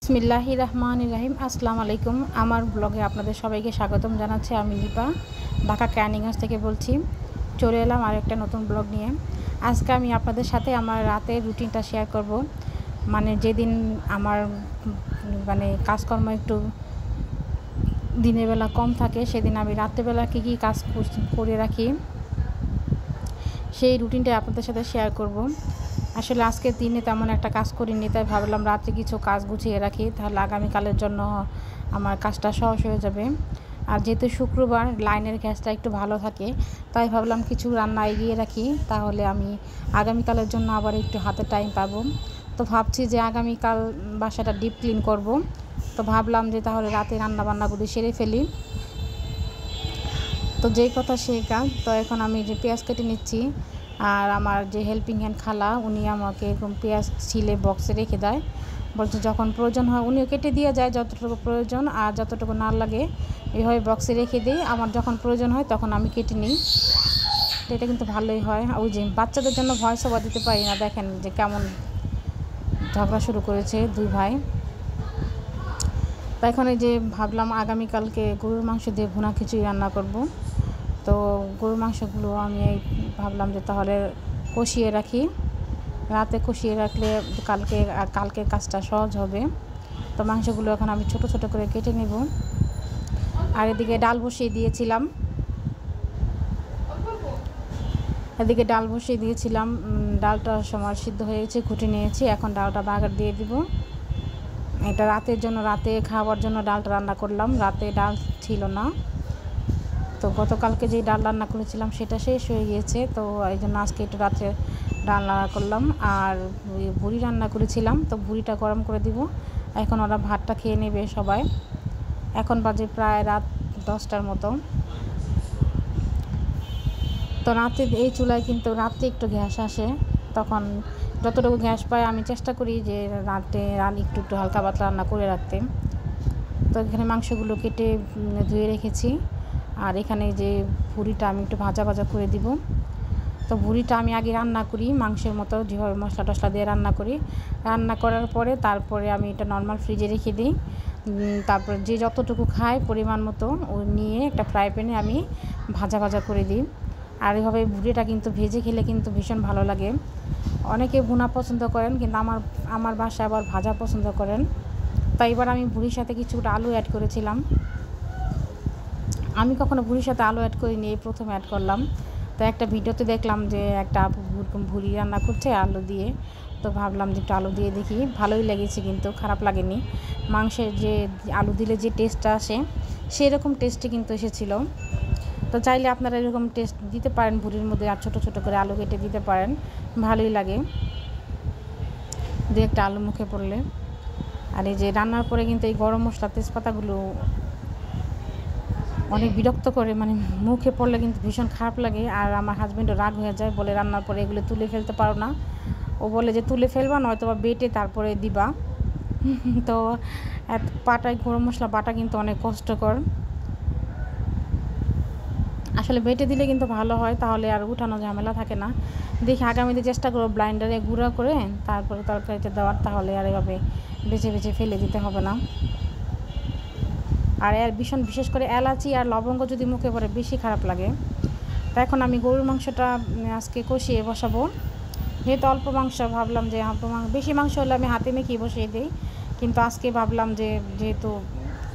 বিসমিল্লাহির রহমানির রহিম। আসসালামু আলাইকুম। আমার ব্লগে আপনাদের সবাইকে স্বাগতম জানাচ্ছি। আমি নিপা ঢাকা ক্যানিগঞ্জ থেকে বলছি। চলে এলাম আর একটা নতুন ব্লগ নিয়ে। আজকে আমি আপনাদের সাথে আমার রাতের রুটিনটা শেয়ার করব। মানে যেদিন আমার কাজকর্ম একটু দিনের বেলা কম থাকে, সেদিন আমি রাত্রেবেলা কী কী কাজ করে রাখি সেই রুটিনটা আপনাদের সাথে শেয়ার করব। আসলে আজকের দিনে তেমন একটা কাজ করিনি, তাই ভাবলাম রাত্রে কিছু কাজ গুছিয়ে রাখি, তাহলে আগামীকালের জন্য আমার কাজটা সহজ হয়ে যাবে। আর যেহেতু শুক্রবার লাইনের গ্যাসটা একটু ভালো থাকে, তাই ভাবলাম কিছু রান্না এগিয়ে রাখি, তাহলে আমি আগামীকালের জন্য আবার একটু হাতে টাইম পাবো। তো ভাবছি যে আগামীকাল বাসাটা ডিপ ক্লিন করব। তো ভাবলাম যে তাহলে রাতে রান্নাবান্নাগুলি সেরে ফেলি। তো যেই কথা সেই কাজ। তো এখন আমি যে পেঁয়াজ কেটে নিচ্ছি, আর আমার যে হেল্পিং হ্যান্ড খালা, উনি আমাকে এরকম পেঁয়াজ ছিলে বক্সে রেখে দেয়। বলছে যখন প্রয়োজন হয় উনিও কেটে দিয়ে যায়, যতটুকু প্রয়োজন, আর যতটুকু না লাগে এইভাবে বক্সে রেখে দিই। আমার যখন প্রয়োজন হয় তখন আমি কেটে নিই। তো এটা কিন্তু ভালোই হয়। ওই যে বাচ্চাদের জন্য ভয়েস ওভার দিতে পারি না, দেখেন যে কেমন ঝগড়া শুরু করেছে দুই ভাই। তো এখন এই যে ভাবলাম আগামীকালকে গরুর মাংস দিয়ে ভুনা খিচুড়ি রান্না করব। তো গরুর মাংসগুলো আমি ভাবলাম যে তাহলে কষিয়ে রাখি, রাতে কষিয়ে রাখলে কালকে কাজটা সহজ হবে। তো মাংসগুলো এখন আমি ছোট ছোট করে কেটে নেব। আর এদিকে ডাল বসিয়ে দিয়েছিলাম ডালটা সময় সিদ্ধ হয়েছে, ঘুটে নিয়েছি। এখন ডালটা বাগার দিয়ে দিব। এটা রাতের জন্য, রাতে খাওয়ার জন্য ডালটা রান্না করলাম। রাতে ডাল ছিল না, তো গতকালকে যেই ডাল রান্না করেছিলাম সেটা শেষ হয়ে গিয়েছে। তো এই জন্য আজকে একটু রাত্রে ডাল রান্না করলাম। আর বুড়ি রান্না করেছিলাম, তো বুড়িটা গরম করে দিব। এখন ওরা ভাতটা খেয়ে নেবে সবাই। এখন বাজে প্রায় রাত 10টার মতো। তো রাতে এই চুলায় কিন্তু রাত্রে একটু গ্যাস আসে, তখন যতটুকু গ্যাস পাই আমি চেষ্টা করি যে রাতে একটু হালকা পাতলা রান্না করে রাখতে। তো এখানে মাংসগুলো কেটে ধুয়ে রেখেছি। আর এখানে যে ভুড়িটা আমি একটু ভাজা ভাজা করে দিব। তো ভুড়িটা আমি আগে রান্না করি মাংসের মতো, যেভাবে মশলা টশলা দিয়ে রান্না করি। রান্না করার পরে তারপরে আমি এটা নর্মাল ফ্রিজে রেখে দিই। তারপরে যে যতটুকু খায় পরিমাণ মতো ও নিয়ে একটা ফ্রাই প্যানে আমি ভাজা ভাজা করে দিই। আর এভাবে ভুড়িটা কিন্তু ভেজে খেলে কিন্তু ভীষণ ভালো লাগে। অনেকে ভুনা পছন্দ করেন, কিন্তু আমার বাসায় আবার ভাজা পছন্দ করেন। তাই এবার আমি ভুড়ির সাথে কিছুটা আলু অ্যাড করেছিলাম। আমি কখনো ভুড়ির সাথে আলু অ্যাড করিনি, এই প্রথম অ্যাড করলাম। তো একটা ভিডিওতে দেখলাম যে একটা আপু ভুড়ি রান্না করছে আলু দিয়ে। তো ভাবলাম যে একটু আলু দিয়ে দেখি, ভালোই লেগেছে, কিন্তু খারাপ লাগেনি। মাংসের যে আলু দিলে যে টেস্টটা আসে, সেরকম টেস্টই কিন্তু এসেছিল। তো চাইলে আপনারা এরকম টেস্ট দিতে পারেন ভুড়ির মধ্যে, আর ছোটো ছোটো করে আলু কেটে দিতে পারেন, ভালোই লাগে দু একটা আলু মুখে পড়লে। আর এই যে রান্নার পরে কিন্তু এই গরম মশলা তেজপাতাগুলো অনেক বিরক্ত করে, মানে মুখে পড়লে কিন্তু ভীষণ খারাপ লাগে। আর আমার হাজব্যান্ডও রাগ হয়ে যায়, বলে রান্নার পরে এগুলো তুলে ফেলতে পারো না। ও বলে যে তুলে ফেলবা, নয়তো বা বেটে তারপরে দিবা। তো পাটায় গরম মশলা বাটা কিন্তু অনেক কষ্টকর। আসলে বেটে দিলে কিন্তু ভালো হয়, তাহলে আর উঠানো ঝামেলা থাকে না। দেখি আগামীতে চেষ্টা করবো ব্লাইন্ডারে গুঁড়া করে তারপরে তরকারিতে দেওয়ার, তাহলে আর এভাবে বেছে বেছে ফেলে দিতে হবে না। আর বিশেষ করে এলাচি আর লবঙ্গ যদি মুখে পড়ে বেশি খারাপ লাগে। তো এখন আমি গরুর মাংসটা আজকে কষিয়ে বসাবো। যেহেতু অল্প মাংস, ভাবলাম যে বেশি মাংস হলে আমি হাতে মেখে বসিয়ে দিই, কিন্তু আজকে ভাবলাম যে যেহেতু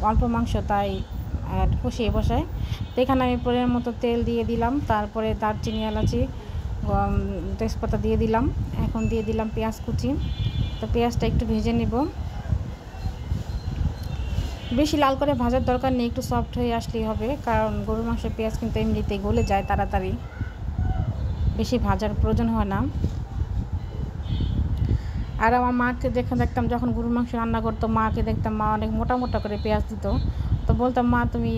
অল্প মাংস তাই কষিয়ে বসাই। তো এখানে আমি পরিমাণ মতো তেল দিয়ে দিলাম, তারপরে দারচিনি এলাচি তেজপাতা দিয়ে দিলাম। এখন দিয়ে দিলাম পেঁয়াজ কুচি। তো পেঁয়াজটা একটু ভেজে নেব, বেশি লাল করে ভাজার দরকার নেই, একটু সফট হয়ে আসলেই হবে, কারণ গরুর মাংসের পেঁয়াজ কিন্তু এমনিতেই গলে যায় তাড়াতাড়ি, বেশি ভাজার প্রয়োজন হয় না। আর আমার মাকে দেখতাম যখন গরুর মাংস রান্না করতো, মাকে দেখতাম মা অনেক মোটা মোটা করে পেঁয়াজ দিত। তো বলতাম, মা তুমি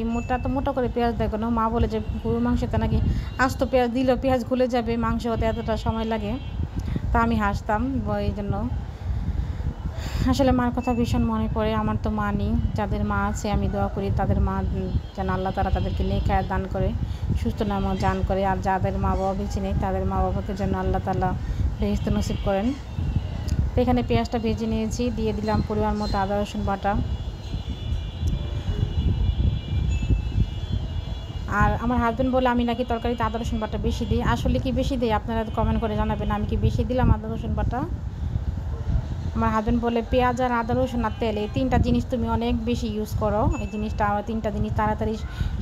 মোটা করে পেঁয়াজ দেখো না। মা বলে যে গরুর মাংসতে নাকি আস্ত পেঁয়াজ দিলেও পেঁয়াজ গলে যাবে, মাংস হতে এতটা সময় লাগে। তা আমি হাসতাম এই জন্য। আসলে মার কথা ভীষণ মনে পড়ে। আমার তো মা নেই, যাদের মা আছে আমি দোয়া করি তাদের মা যেন আল্লাহ তারা তাদেরকে নেক হায়াত দান করে, সুস্থ নাম দান করে। আর যাদের মা বাবা বেঁচে নেই তাদের মা বাবাকে যেন আল্লাহ তাআলা বেহেশত নসিব করেন। তো এখানে পেঁয়াজটা ভেজে নিয়েছি, দিয়ে দিলাম পরিমাণ মতো আদা রসুন বাটা। আর আমার হাজব্যান্ড বলে আমি নাকি তরকারিতে আদা রসুন বাটা বেশি দিই। আসলে কি বেশি দিই আপনারা কমেন্ট করে জানাবেন, আমি কি বেশি দিলাম আদা রসুন বাটা? আমার হাজব্যান্ড বলে পেঁয়াজ আর আদা রসুন আর তেল এই 3টা জিনিস তুমি অনেক বেশি ইউজ করো, এই জিনিসটা আমার 3টা জিনিস তাড়াতাড়ি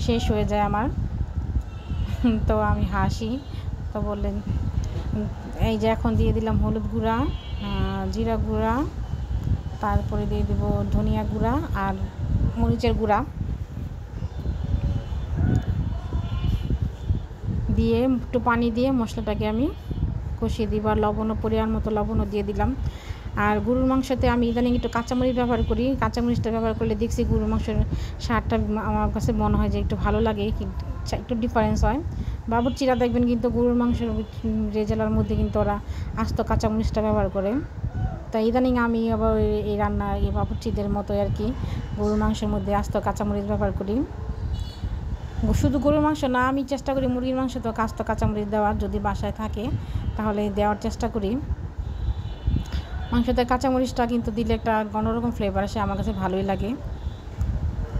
শেষ হয়ে যায় আমার। তো আমি হাসি। তো বললেন এই যে এখন দিয়ে দিলাম হলুদ গুঁড়া, জিরা গুঁড়া, তারপরে দিয়ে দেব ধনিয়া গুঁড়া আর মরিচের গুঁড়া, দিয়ে একটু পানি দিয়ে মশলাটাকে আমি কষিয়ে দিব। আর লবণও পরিমাণ মতো লবণও দিয়ে দিলাম। আর গরুর মাংসতে আমি ইদানিং একটু কাঁচামরিচ ব্যবহার করি, কাঁচামরিচটা ব্যবহার করলে দেখছি গরুর মাংসের স্বাদটা আমার কাছে মনে হয় যে একটু ভালো লাগে, একটু ডিফারেন্স হয়। বাবুর্চিরা দেখবেন কিন্তু গরুর মাংসের রেজালার মধ্যে কিন্তু ওরা আস্ত কাঁচামরিচটা ব্যবহার করে। তাই ইদানিং আমি আবার এই রান্না এই বাবুর্চিদের মতো আর কি গরুর মাংসের মধ্যে আস্ত কাঁচামরিচ ব্যবহার করি। শুধু গরুর মাংস না, আমি চেষ্টা করি মুরগির মাংস তো আস্ত কাঁচামরিচ দেওয়ার, যদি বাসায় থাকে তাহলে দেওয়ার চেষ্টা করি। মাংসতে কাঁচামরিচটা কিন্তু দিলে একটা অন্যরকম ফ্লেভার আসে, আমার কাছে ভালোই লাগে।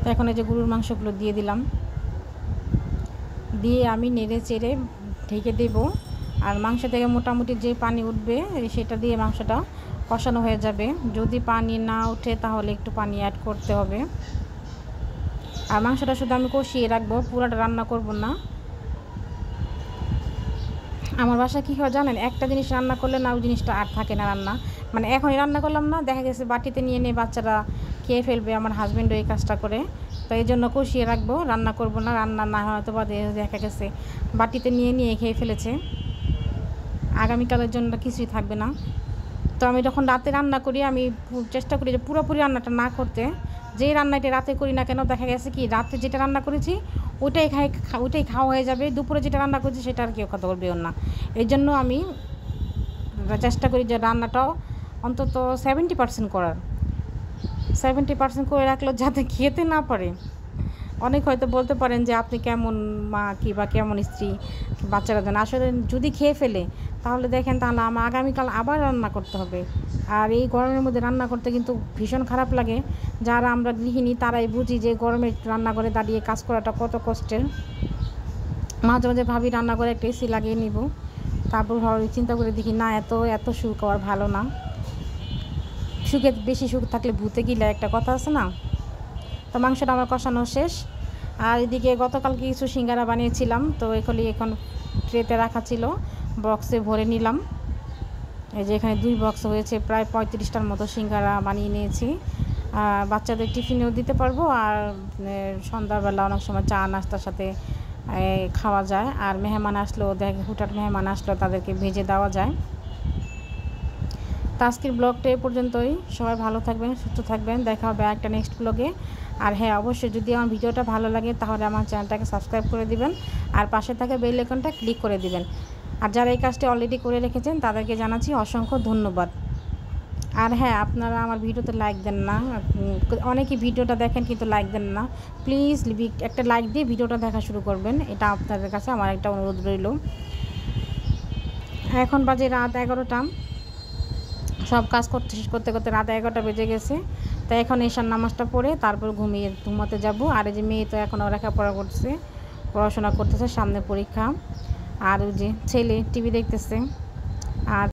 তো এখন এই যে গরুর মাংসগুলো দিয়ে দিলাম, দিয়ে আমি নেড়ে চেড়ে ঢেকে দেব। আর মাংস থেকে মোটামুটি যে পানি উঠবে সেটা দিয়ে মাংসটা কষানো হয়ে যাবে। যদি পানি না ওঠে তাহলে একটু পানি অ্যাড করতে হবে। আর মাংসটা শুধু আমি কষিয়ে রাখবো, পুরোটা রান্না করব না। আমার বাসায় কী হয় জানেন, একটা জিনিস রান্না করলে না ওই জিনিসটা আর থাকে না রান্না, মানে এখনই রান্না করলাম না, দেখা গেছে বাটিতে নিয়ে নিয়ে বাচ্চারা খেয়ে ফেলবে, আমার হাজব্যান্ডও এই কাজটা করে। তো এই জন্য কষিয়ে রাখবো, রান্না করব না। রান্না না হয়তো বা দেখা গেছে বাটিতে নিয়ে নিয়ে খেয়ে ফেলেছে, আগামীকালের জন্য কিছুই থাকবে না। তো আমি যখন রাতে রান্না করি আমি চেষ্টা করি যে পুরোপুরি রান্নাটা না করতে। যেই রান্নাটা রাতে করি না কেন, দেখা গেছে কি রাতে যেটা রান্না করেছি ওইটাই খাওয়া হয়ে যাবে, দুপুরে যেটা রান্না করছি সেটা আর কেউ কথা বলবেও না। এই জন্য আমি চেষ্টা করি যে রান্নাটাও অন্তত 70% করার, 70% করে রাখলো যাতে খেতে না পারে। অনেক হয়তো বলতে পারেন যে আপনি কেমন মা কি বা কেমন স্ত্রী, বাচ্চারা যেন আসলে যদি খেয়ে ফেলে তাহলে দেখেন তাহলে আমার আগামীকাল আবার রান্না করতে হবে। আর এই গরমের মধ্যে রান্না করতে কিন্তু ভীষণ খারাপ লাগে। যারা আমরা গৃহিণী তারাই বুঝি যে গরমে রান্নাঘরে দাঁড়িয়ে কাজ করাটা কত কষ্টের। মাঝে মাঝে ভাবি রান্নাঘরে একটা এসি লাগিয়ে নিব, তারপর চিন্তা করে দেখি না, এত সুখ আর ভালো না। সুখে বেশি সুখ থাকলে ভূতে গিলে একটা কথা আছে না। তো মাংসটা আমার কষানো শেষ। আর এদিকে গতকালকে কিছু সিঙ্গারা বানিয়েছিলাম, তো এখন ট্রেতে রাখা ছিল, বক্সে ভরে নিলাম। এই যে এখানে 2 বক্স হয়েছে, প্রায় 35টার মতো সিঙ্গারা বানিয়ে নিয়েছি। বাচ্চাদের টিফিনেও দিতে পারবো, আর সন্ধ্যাবেলা অনেক সময় চা নাস্তার সাথে খাওয়া যায়। আর মেহমান আসলেও হুটহাট মেহমান আসলেও তাদেরকে ভেজে দেওয়া যায়। তো আজকের ব্লগটা এ পর্যন্তই। সবাই ভালো থাকবেন, সুস্থ থাকবেন, দেখা হবে একটা নেক্সট ব্লগে। আর হ্যাঁ, অবশ্যই যদি আমার ভিডিওটা ভালো লাগে তাহলে আমার চ্যানেলটাকে সাবস্ক্রাইব করে দিবেন, আর পাশে থাকা বেল আইকনটা ক্লিক করে দিবেন। আর যারা এই কাজটি অলরেডি করে রেখেছেন তাদেরকে জানাচ্ছি অসংখ্য ধন্যবাদ। আর হ্যাঁ, আপনারা আমার ভিডিওতে লাইক দেন না, অনেকেই ভিডিওটা দেখেন কিন্তু লাইক দেন না। প্লিজ একটা লাইক দিয়ে ভিডিওটা দেখা শুরু করবেন, এটা আপনাদের কাছে আমার একটা অনুরোধ রইল। এখন বাজে রাত 11টা, সব কাজ শেষ করতে করতে রাত 11টা বেজে গেছে। তাই এখন এশার নামাজটা পড়ে তারপর ঘুমাতে যাব। আর এই যে মেয়ে তো এখনও লেখাপড়া করছে, পড়াশোনা করতেছে, সামনে পরীক্ষা। আর ওই যে ছেলে টিভি দেখতেছে। আর